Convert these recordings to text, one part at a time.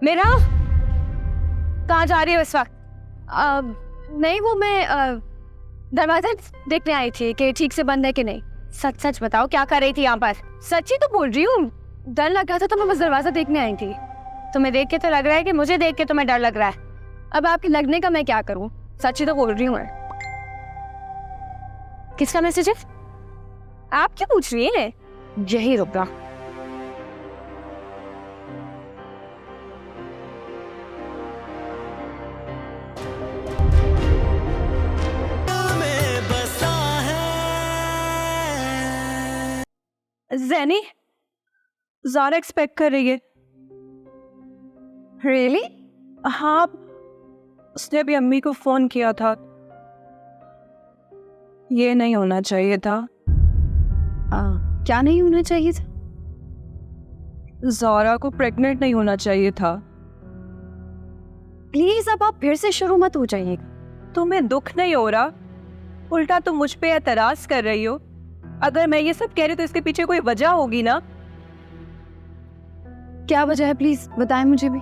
मेरा कहाँ जा रही हो इस वक्त? नहीं वो मैं दरवाजा देखने आई थी कि ठीक से बंद है कि नहीं। सच सच बताओ क्या कर रही थी यहाँ पर? सच ही तो बोल रही हूँ, डर लग रहा था तो मैं बस दरवाजा देखने आई थी। तुम्हें देख के तो लग रहा है कि मुझे देख के तुम्हें डर लग रहा है। अब आपके लगने का मैं क्या करूँ, सच ही तो बोल रही हूँ मैं। किसका मैसेज है? आप क्यों पूछ रही है? यही रुक रहा। ज़ैनी, ज़ारा एक्सपेक्ट कर रही है। रियली? हाँ, उसने अभी अम्मी को फोन किया था। ये नहीं होना चाहिए था। क्या नहीं होना चाहिए था? ज़ारा को प्रेग्नेंट नहीं होना चाहिए था। प्लीज अब आप फिर से शुरू मत हो जाइए। तुम्हें दुख नहीं हो रहा, उल्टा तुम मुझ पे एतराज कर रही हो। अगर मैं ये सब कह रही तो इसके पीछे कोई वजह होगी ना। क्या वजह है प्लीज बताएं मुझे भी।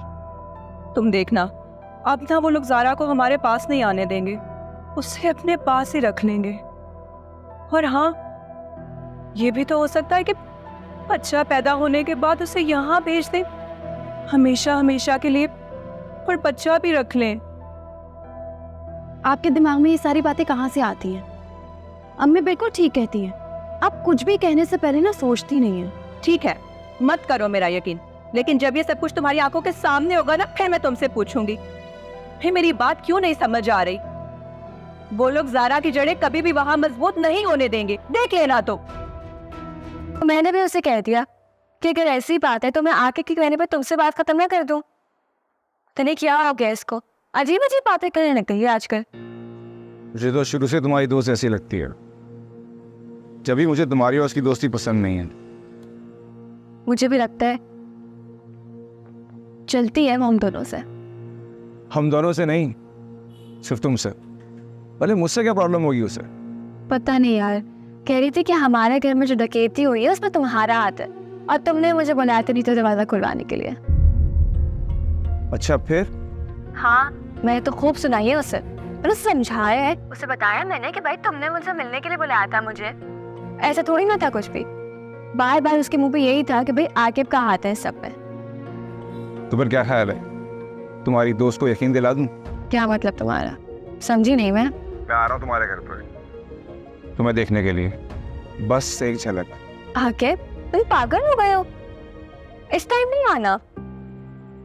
तुम देखना, अब ना वो लोग ज़ारा को हमारे पास नहीं आने देंगे, उसे अपने पास ही रख लेंगे। और हाँ, ये भी तो हो सकता है कि बच्चा पैदा होने के बाद उसे यहाँ भेज दें, हमेशा हमेशा के लिए, और बच्चा भी रख लें। आपके दिमाग में ये सारी बातें कहाँ से आती हैं? अम्मी बिल्कुल ठीक कहती हैं। आप कुछ भी कहने से पहले ना सोचती नहीं है। ठीक है, मत करो मेरा यकीन, लेकिन जब ये सब कुछ तुम्हारी आंखों के सामने होगा ना, फिर मैं तुमसे पूछूंगी। फिर मेरी बात क्यों नहीं समझ आ रही? वो लोग ज़ारा की जड़ें कभी भी वहां मजबूत नहीं होने देंगे, देख लेना। तो मैंने भी उसे कह दिया कि अगर ऐसी बात है तो मैं आके के कहने पर तुमसे बात खत्म ना कर दूं। तने क्या हो गया इसको? अजीब अजीब बातें करने लग गई है आजकल। मुझे तो शुरू से तुम्हारी दोस्त ऐसी लगती है, जब भी मुझे तुम्हारी और उसकी दोस्ती पसंद नहीं है। मुझे भी लगता है चलती है हम दोनों से। हम दोनों से नहीं, सिर्फ तुमसे। भले मुझसे क्या प्रॉब्लम होगी उसे? पता नहीं यार, कह रही थी कि हमारे घर में जो डकैती हुई है उसमें तुम्हारा हाथ है, और तुमने मुझे बुलाया था नहीं तो दरवाजा खुलवाने के लिए। अच्छा फिर? हाँ, मैंने तो खूब सुनाई है उसे, मैंने समझाया है, उसे बताया मैंने कि भाई तुमने मुझसे मिलने के लिए बुलाया था मुझे, ऐसा थोड़ी ना था कुछ भी। बार बार उसके मुंह पे यही था कि भाई आकिब का हाथ है सब में। तो फिर क्या ख्याल है, तुम्हारी दोस्त को यकीन दिला दूं? क्या मतलब तुम्हारा? समझी नहीं मैं। मैं आ रहा हूँ तुम्हारे घर पर तुम्हें देखने के लिए, बस एक झलक। आकिब तुम पागल हो गए हो, इस टाइम नहीं आना।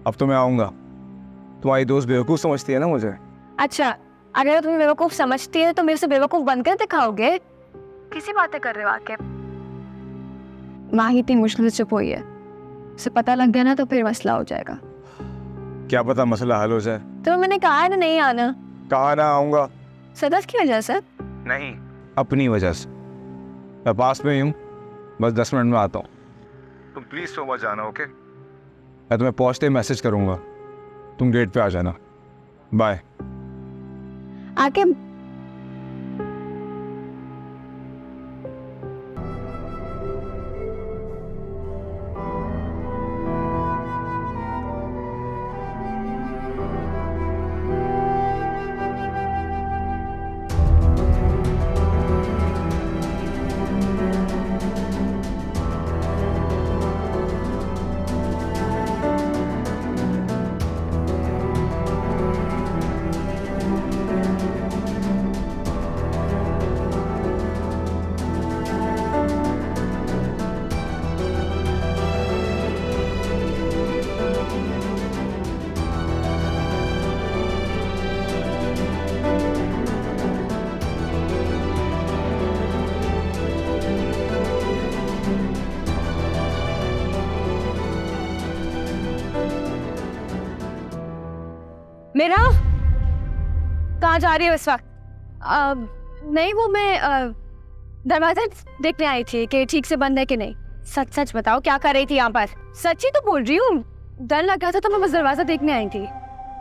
अब तो मैं आऊँगा। तुम्हारी दोस्त बेवकूफ़ समझती है ना मुझे। अच्छा, अगर तुम बेवकूफ समझती है तो मेरे से बेवकूफ बनकर दिखाओगे? किसी बातें कर रहे हो आकिब? माँ ही इतनी मुश्किल से चुप हुई है, उसे पता लग गया ना तो फिर मसला हो जाएगा। क्या पता मसला हल हो जाए। तो मैंने कहा है ना नहीं आना। कहा ना आऊँगा? सदस की वजह से? नहीं, अपनी वजह से। मैं पास में ही हूँ, बस 10 मिनट में आता हूँ। तुम प्लीज़ सो मत जाना, ओके? मैं तुम्हें पहुँचते ही मैसेज करूँगा, तुम गेट पे आ जाना। बाय। आकिब मेरा कहाँ जा रही हो इस वक्त? नहीं वो मैं दरवाजा देखने आई थी कि ठीक से बंद है कि नहीं। सच सच बताओ क्या कर रही थी यहाँ पर? सच ही तो बोल रही हूँ, डर लग रहा था तो मैं बस दरवाजा देखने आई थी।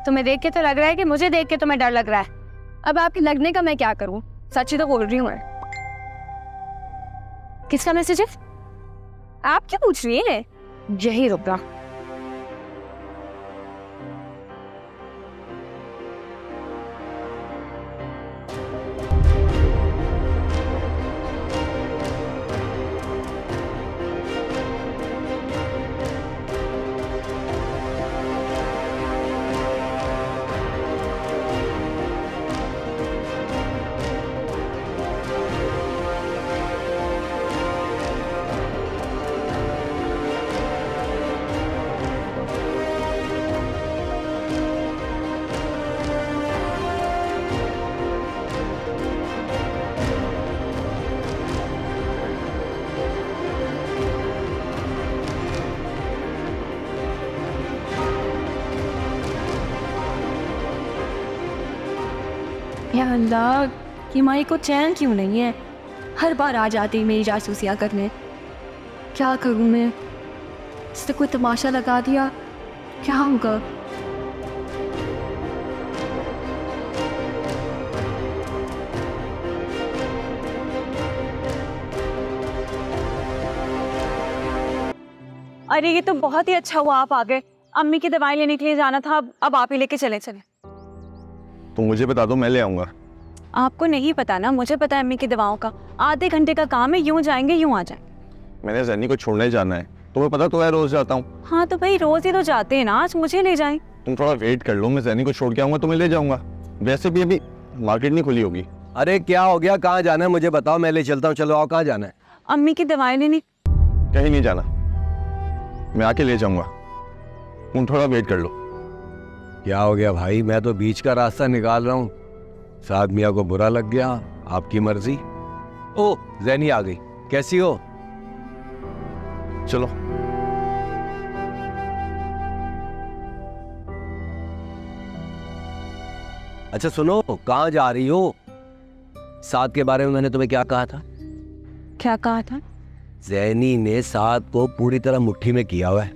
तुम्हें देख के तो लग रहा है कि मुझे देख के तुम्हें डर लग रहा है। अब आपके लगने का मैं क्या करूँ, सच ही तो बोल रही हूँ मैं। किसका मैसेज है? आप क्यों पूछ रही है? यही रुक रहा। या अल्लाह, ये माई को चैन क्यों नहीं है? हर बार आ जाती मेरी जासूसियाँ करने। क्या करूँ मैं? इसने कोई तमाशा लगा दिया, क्या होगा? अरे ये तो बहुत ही अच्छा हुआ आप आ गए। अम्मी की दवाई लेने के लिए जाना था, अब आप ही लेके चले। तो मुझे बता दो, मैं ले आऊँगा। आपको नहीं पता ना, मुझे पता है अम्मी की दवाओं का। आधे घंटे का काम है, यूं जाएंगे यूं आ जाएंगे। मैंने जैनी को छोड़ने जाना है, तुम्हें पता तो है रोज जाता हूँ। हाँ तो भाई रोज ही तो जाते हैं ना, आज मुझे ले जाएं। तुम थोड़ा वेट कर लो, मैं जैनी को छोड़ के आऊँगा, तुम्हें ले जाऊँगा। वैसे भी अभी मार्केट नहीं खुली होगी। अरे क्या हो गया, कहाँ जाना है मुझे बताओ, मैं ले चलता हूँ। चलो आओ, कहाँ जाना है? अम्मी की दवाई लेनी। कहीं नहीं जाना, मैं आके ले जाऊँगा, तुम थोड़ा वेट कर लो। क्या हो गया भाई, मैं तो बीच का रास्ता निकाल रहा हूँ, साद मियाँ को बुरा लग गया। आपकी मर्जी। ओ जैनी आ गई, कैसी हो? चलो। अच्छा सुनो, कहाँ जा रही हो? साद के बारे में मैंने तुम्हें क्या कहा था? क्या कहा था? जैनी ने साद को पूरी तरह मुट्ठी में किया हुआ है।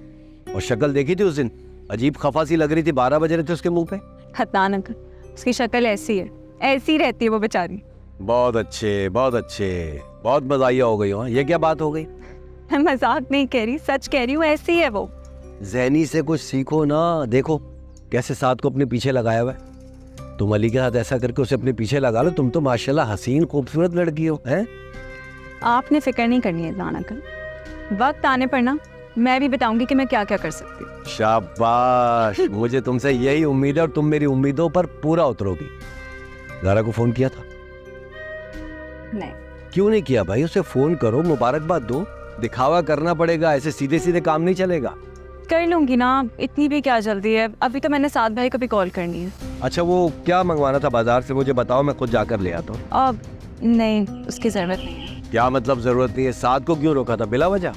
और शक्ल देखी थी उस दिन, अजीब खफा सी लग रही थी, 12 बज रहे थे उसके मुंह पे। हतान अंकल, उसकी शक्ल ऐसी है, ऐसी रहती है वो बेचारी। बहुत अच्छे, बहुत अच्छे, बहुत मजाइया हो गई हो। ये क्या बात हो गई? मैं मजाक नहीं कह रही, सच कह रही हूँ, ऐसी है वो। जैनी से कुछ सीखो ना, देखो कैसे साद को अपने पीछे लगाया हुआ है। तुम अली के साथ ऐसा करके उसे अपने पीछे लगा लो, तुम तो माशाल्लाह हसीन खूबसूरत लड़की हो। हैं? आपने फिक्र नहीं करनी है हतान अंकल, वक्त आने पर ना मैं भी बताऊंगी कि मैं क्या क्या कर सकती हूँ। शाबाश, मुझे तुमसे यही उम्मीद है और तुम मेरी उम्मीदों पर पूरा उतरोगी। ज़ारा को फोन किया था? नहीं। क्यों नहीं किया भाई? उसे फोन करो, मुबारकबाद दो। दिखावा करना पड़ेगा, ऐसे सीधे सीधे काम नहीं चलेगा। कर लूंगी ना, इतनी भी क्या जल्दी है, अभी तो मैंने साद भाई को भी कॉल करनी है। अच्छा वो क्या मंगवाना था बाजार से, मुझे बताओ, मैं खुद जाकर ले आता हूँ। अब नहीं, उसकी जरूरत नहीं है। क्या मतलब जरूरत नहीं है? साद को क्यों रोका था बिला वजह?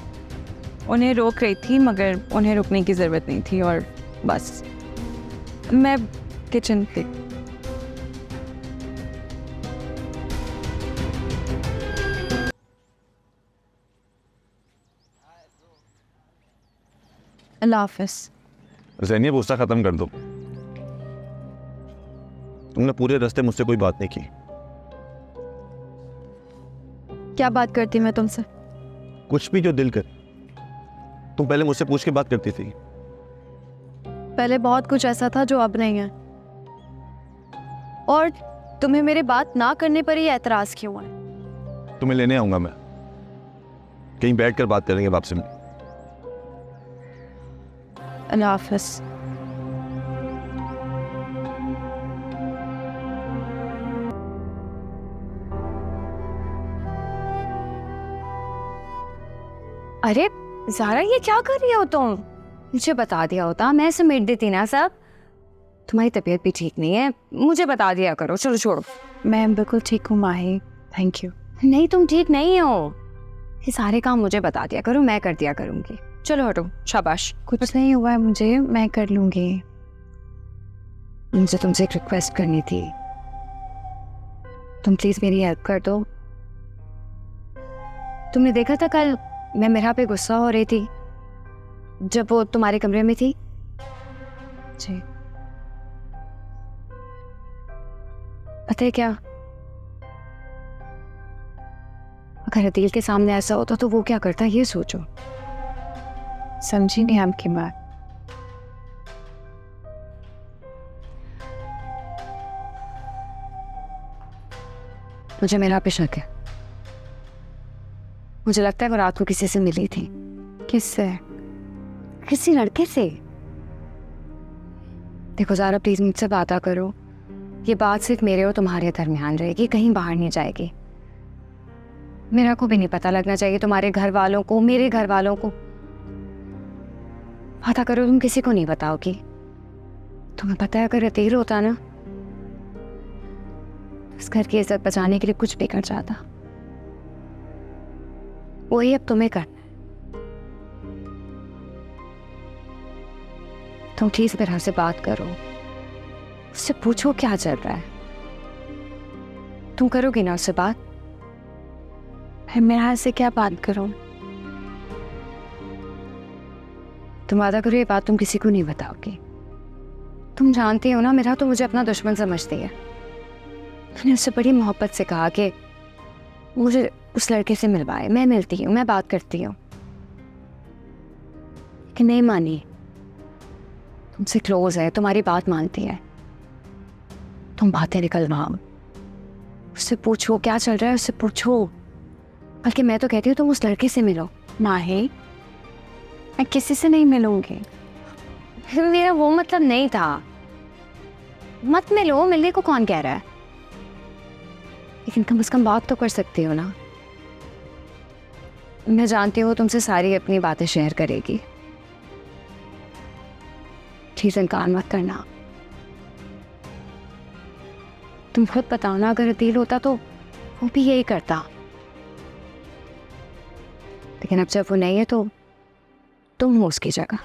उन्हें रोक रही थी मगर उन्हें रुकने की जरूरत नहीं थी, और बस मैं किचन पे। अल्लाह हाफिज़। जैनी अब गुस्सा खत्म कर दो, तुमने पूरे रास्ते मुझसे कोई बात नहीं की। क्या बात करती मैं तुमसे? कुछ भी जो दिल करे। तुम पहले मुझसे पूछ के बात करती थी। पहले बहुत कुछ ऐसा था जो अब नहीं है, और तुम्हें मेरे बात ना करने पर ही एतराज क्यों है? तुम्हें लेने आऊंगा मैं, कहीं बैठ कर बात करेंगे बाप से। अल्लाह हाफिज़। अरे ज़ारा, ये क्या कर रही हो तुम? मुझे बता दिया होता, मैं समेट देती ना सब। तुम्हारी तबीयत भी ठीक नहीं है, मुझे बता दिया करो। चलो छोड़ो। मैं बिल्कुल ठीक हूँ माही, थैंक यू। नहीं तुम ठीक नहीं हो, ये सारे काम मुझे बता दिया करो, मैं कर दिया करूँगी। चलो हटो, शाबाश। कुछ नहीं हुआ है मुझे, मैं कर लूँगी। मुझे तुमसे एक रिक्वेस्ट करनी थी, तुम प्लीज़ मेरी हेल्प कर दो। तुमने देखा था कल मैं मेरा पे गुस्सा हो रही थी जब वो तुम्हारे कमरे में थी? जी पता है क्या, अगर अदील के सामने ऐसा होता तो वो क्या करता, ये सोचो। समझी नहीं आपकी बात। मुझे मेरा पे शक है, मुझे लगता है वो रात को किसी से मिली थी। किससे? किसी लड़के से। देखो ज़ारा प्लीज मुझसे बात करो, ये बात सिर्फ मेरे और तुम्हारे दरमियान रहेगी, कहीं बाहर नहीं जाएगी। मेरा को भी नहीं पता लगना चाहिए, तुम्हारे घर वालों को, मेरे घर वालों को। बात करो, तुम किसी को नहीं बताओगी। तुम्हें पता है अगर अतीर होता ना, इस घर की इज्जत बचाने के लिए कुछ भी कर जाता। वही अब तुम्हें करना है। तुम प्लीज मेरे से बात करो, उससे पूछो क्या चल रहा है। तुम करोगी ना उससे बात? फिर मैं यहाँ से क्या बात करूं? तुम वादा करो ये बात तुम किसी को नहीं बताओगी। तुम जानती हो ना मेरा तो मुझे अपना दुश्मन समझती है। मैंने उससे बड़ी मोहब्बत से कहा कि मुझे उस लड़के से मिलवाए, मैं मिलती हूँ, मैं बात करती हूँ, कि नहीं मानी। तुमसे क्लोज है, तुम्हारी बात मानती है, तुम बातें निकलवाओ, उससे पूछो क्या चल रहा है, उससे पूछो। बल्कि मैं तो कहती हूँ तुम उस लड़के से मिलो। नहीं, मैं किसी से नहीं मिलूंगी। मेरा वो मतलब नहीं था, मत मिलो, मिलने को कौन कह रहा है, लेकिन कम से कम बात तो कर सकती हो ना। मैं जानती हूँ तुमसे सारी अपनी बातें शेयर करेगी, ठीक है, इनकार मत करना। तुम खुद बताओ ना, अगर अदील होता तो वो भी यही करता, लेकिन अब जब वो नहीं है तो तुम हो उसकी जगह।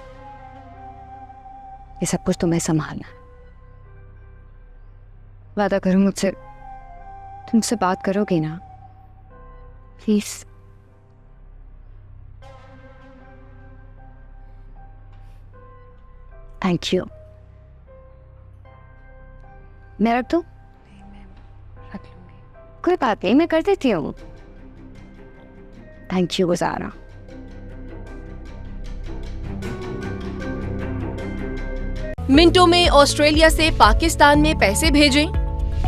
ये सब कुछ तुम्हें संभालना। वादा करो मुझसे, तुमसे बात करोगी ना प्लीज? Thank you. मैं रख दूं? कोई बात नहीं, मैं कर देती हूँ। थैंक यू गुजारा। मिनटों में ऑस्ट्रेलिया से पाकिस्तान में पैसे भेजें,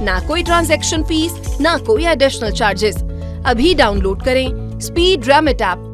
ना कोई ट्रांजैक्शन फीस, ना कोई एडिशनल चार्जेस। अभी डाउनलोड करें स्पीड रेमिट ऐप।